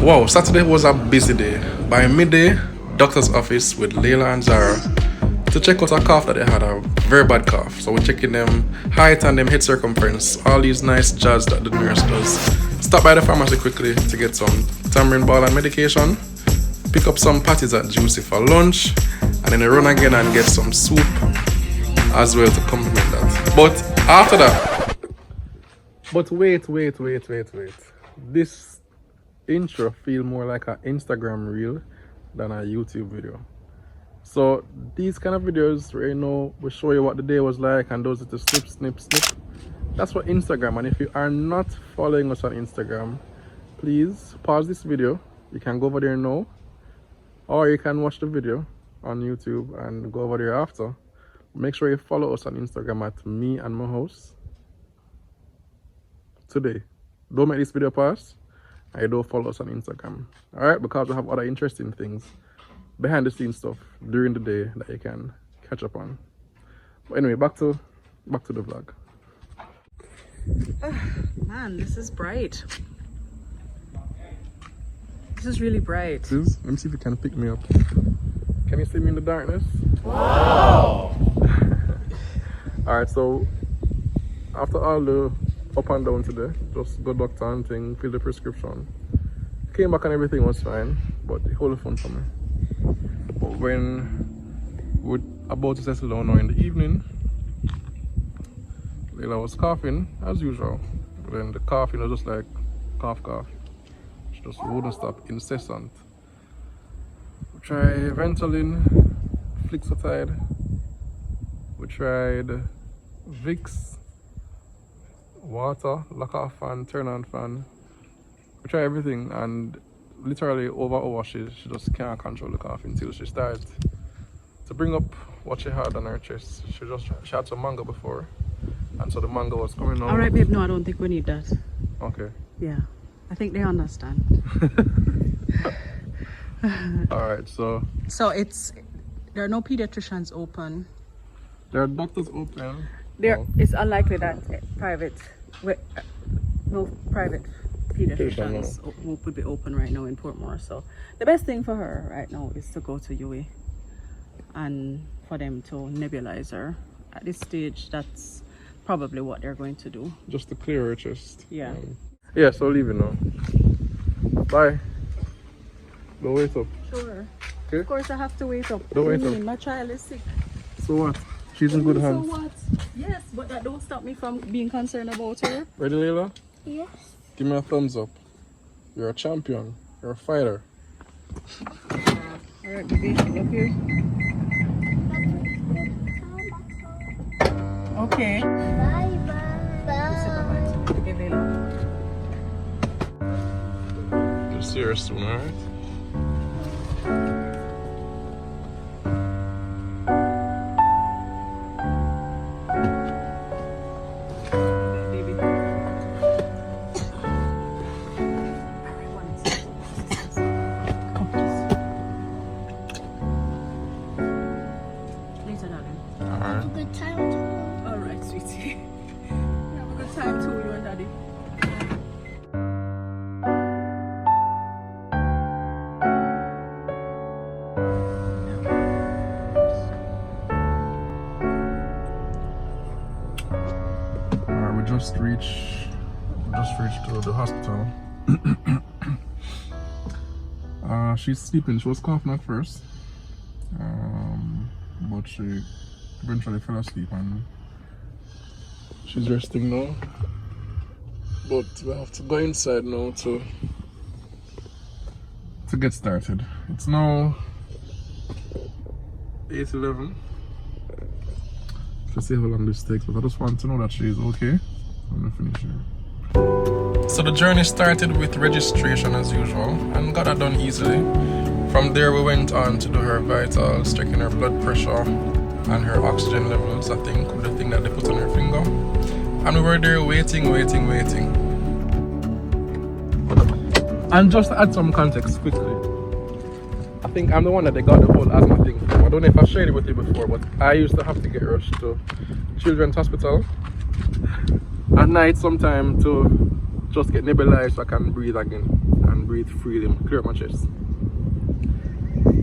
Wow, Saturday was a busy day. By midday, doctor's office with Leila and Zahra to check out a cough that they had, a very bad cough. So we're checking them height and them head circumference, all these nice jazz that the nurse does. Stop by the pharmacy quickly to get some tamarind ball and medication, pick up some patties at Juicy for lunch, and then run again and get some soup as well to complement that. But after that, wait. This intro feel more like an Instagram reel than a YouTube video. So these kind of videos where we show you what the day was like and those little snip, that's for Instagram. And if you are not following us on Instagram, please pause this video. You can go over there now, or you can watch the video on YouTube and go over there after. Make sure you follow us on Instagram at me and my host today. Don't make this video pass. I don't follow us on Instagram, all right? Because we have other interesting things, behind the scenes stuff during the day that you can catch up on. But anyway, back to the vlog. Oh, man, this is bright. This is really bright. Let me see if you can pick me up. Can you see me in the darkness? Wow! All right, so after all the up and down today, just go doctor and thing, fill the prescription. Came back and everything was fine, but it hold the phone for me. But when we're about to settle down now in the evening, Leila was coughing as usual. But then the coughing was just like cough. She just wouldn't stop, incessant. We tried Ventolin, Flixotide. We tried Vicks, water, lock off fan, turn on fan. We tried everything, and literally over hour she just can't control the cough until she started to bring up what she had on her chest. She had some mango before, and so the mango was coming out. All right, babe. No, I don't think we need that. Okay. Yeah, I think they understand. All right, so there are no pediatricians open. there are doctors open. It's unlikely that no private pediatricians would be open right now in Portmore. So the best thing for her right now is to go to UE and for them to nebulize her. At this stage, that's probably what they're going to do. Just to clear her chest. Yeah. Yeah, so leaving now. Bye. Don't wait up. Sure. Okay? Of course I have to wait up. Don't wait up. My child is sick. So what? She's in good hands. So what? Yes, but that don't stop me from being concerned about her. Ready, Leila? Yes. Give me a thumbs up. You're a champion. You're a fighter. Alright, baby, up here. Okay. Bye bye. Okay, Leila. You'll see her soon, alright? Have a good time too. Alright, sweetie. Have a good time too, you and daddy. Alright, we just reached to the hospital. She's sleeping. She was coughing at first. But she eventually fell asleep and she's resting now. But we have to go inside now to get started. It's now 8:11. Let's see how long this takes, but I just want to know that she's okay. I'm gonna finish here. So the journey started with registration as usual and got that done easily. From there we went on to do her vitals, checking her blood pressure and her oxygen levels, I think, with the thing that they put on her finger. And we were there waiting. And just to add some context quickly, I think I'm the one that they got the whole asthma thing from. I don't know if I shared it with you before, but I used to have to get rushed to Children's Hospital at night sometime to just get nebulized so I can breathe again and breathe freely, clear my chest.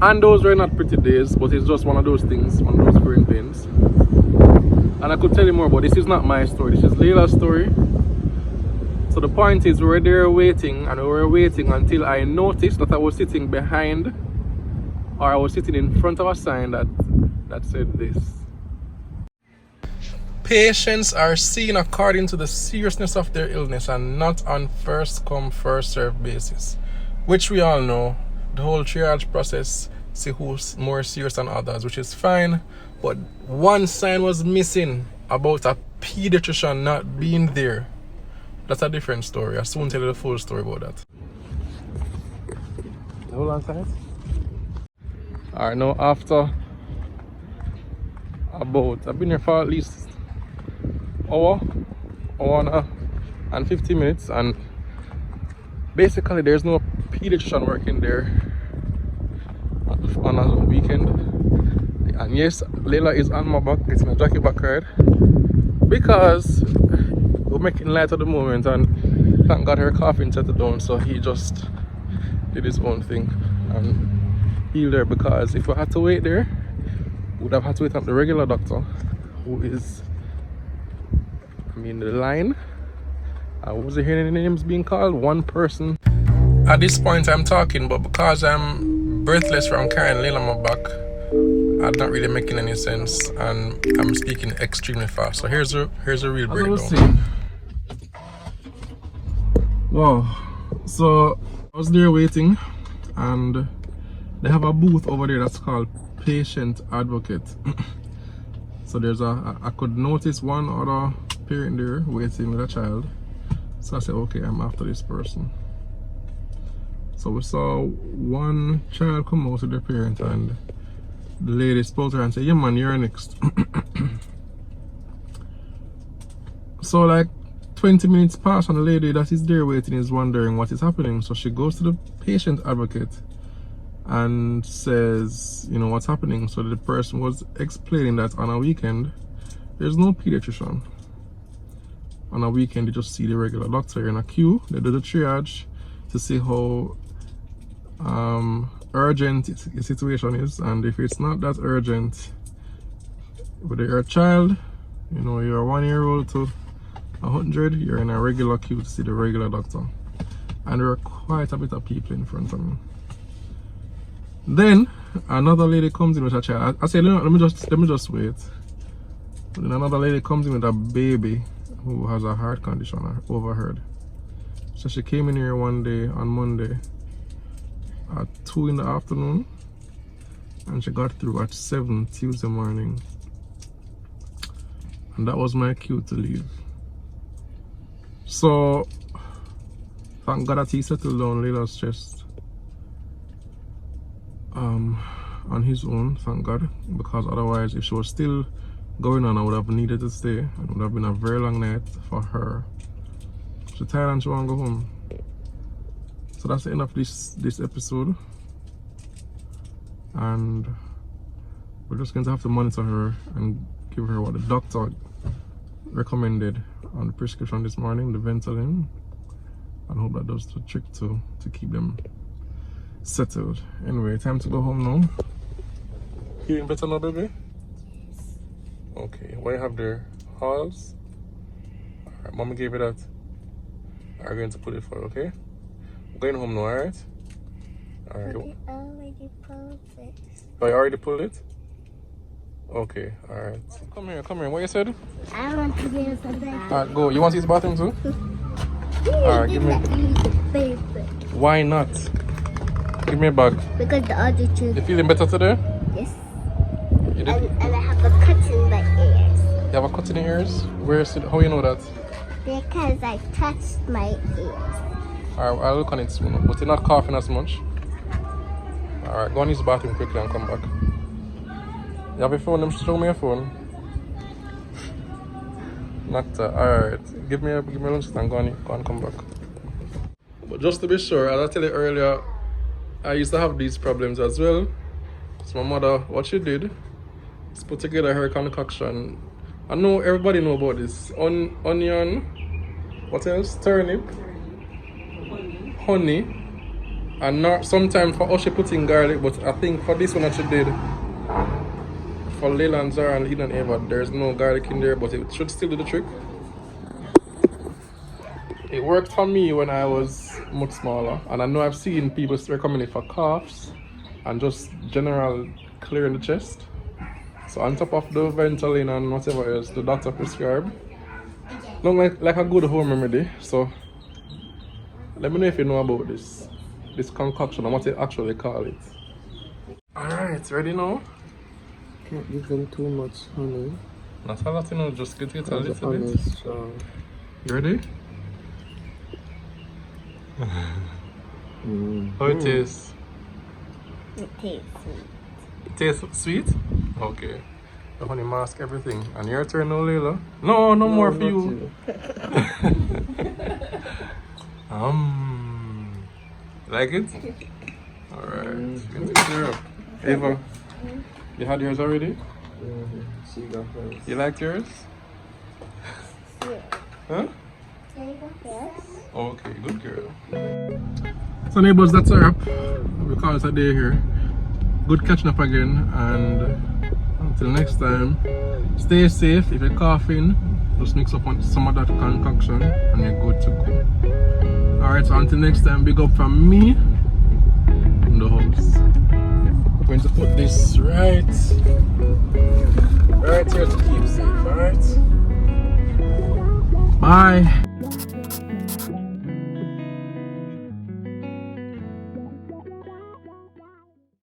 And those were not pretty days, but it's just one of those things, one of those growing pains. And I could tell you more, but this is not my story, this is Leila's story. So the point is, we were there waiting, and we were waiting until I noticed that I was sitting behind, or I was sitting in front of a sign that said this. Patients are seen according to the seriousness of their illness and not on first come, first served basis. Which we all know, the whole triage process, see who's more serious than others, which is fine. But one sign was missing about a pediatrician not being there. That's a different story. I'll soon tell you the full story about that. Hold on, guys. Alright, now after I've been here for at least hour and 50 minutes, and basically there's no pediatrician working there on a weekend. And yes, Leila is on my back, getting a jockey back ride, because we're making light of the moment, and thank God her coughing settled down, so he just did his own thing and healed her. Because if we had to wait there, we would have had to wait on the regular doctor, who is, I mean, the line. I wasn't hearing any names being called, one person. At this point I'm talking, but because I'm breathless from carrying Leila on my back, I'm not really making any sense, and I'm speaking extremely fast. So here's a real breakdown. Wow, so I was there waiting, and they have a booth over there that's called Patient Advocate. So there's I could notice one other parent there waiting with a child. So I said, okay, I'm after this person. So we saw one child come out with their parent, and the lady spoke to her and said, yeah man, you're next. So like 20 minutes pass, and the lady that is there waiting is wondering what is happening. So she goes to the patient advocate and says, you know, what's happening. So the person was explaining that on a weekend there's no pediatrician. On a weekend they just see the regular doctor in a queue. They do the triage to see how urgent the situation is, and if it's not that urgent, whether you're a child, you know, you're 1 year old to 100, you're in a regular queue to see the regular doctor. And there are quite a bit of people in front of me. Then another lady comes in with a child. I said, let me just wait. But then another lady comes in with a baby who has a heart condition, I overheard. So she came in here one day on Monday at 2 in the afternoon, and she got through at 7 Tuesday morning, and that was my cue to leave. So thank God that he settled down Leila's chest on his own, thank God, because otherwise if she was still going on, I would have needed to stay, and it would have been a very long night for her. She's tired and she won't go home. So that's the end of this episode, and we're just going to have to monitor her and give her what the doctor recommended on the prescription this morning, the Ventolin, and hope that does the trick to keep them settled. Anyway, time to go home now. Feeling better now, baby? Okay, what do you have there? Halls? Alright, mommy gave you that. I'm going to put it for, okay? Going home now, alright? Alright. I already pulled it. Oh, you already pulled it? Okay, alright. Come here. What you said? I want to use the bathroom. Alright, go. You want to use the bathroom too? Alright, give me. Why not? Give me a bag. Because the other two. You feeling better today? Yes. You did? And I have a cut in my ears. You have a cut in your ears? Where is it? How you know that? Because I touched my ears. Alright, I'll look on it soon. But you're not coughing as much. Alright, go and use the bathroom quickly and come back. You have your phone? Show me your phone. Not that. Alright. Give me lunch and go and come back. But just to be sure, as I tell you earlier, I used to have these problems as well. So my mother, what she did is put together her concoction. I know everybody know about this. Onion, what else? Turnip, honey, and not sometimes for us she put in garlic, but I think for this one that she did, for Leila and Zahra and Leila and Eva, there's no garlic in there, but it should still do the trick. It worked for me when I was much smaller, and I know I've seen people recommend it for coughs and just general clearing the chest. So on top of the Ventolin and whatever else the doctor prescribed, look like a good home remedy. So let me know if you know about this concoction and what they actually call it. Alright, ready now? Can't give them too much honey. Not a lot, you know, just get it a The little honey bit. is strong. You ready? Mm. How it tastes? It tastes sweet. It tastes sweet? Okay. The honey mask everything. And your turn now, Leila. No, no more for not you. Like it? Alright. Good to hear. Eva, you had yours already? She got hers. You liked yours? Yeah. Huh? Yes. Okay, good girl. So neighbors, that's a wrap. We call it a day here. Good catching up again, and until next time, stay safe. If you're coughing, just mix up on some of that concoction and you're good to go. Alright, so until next time, big up from me in the house. I'm going to put this right here to keep safe, alright? Bye.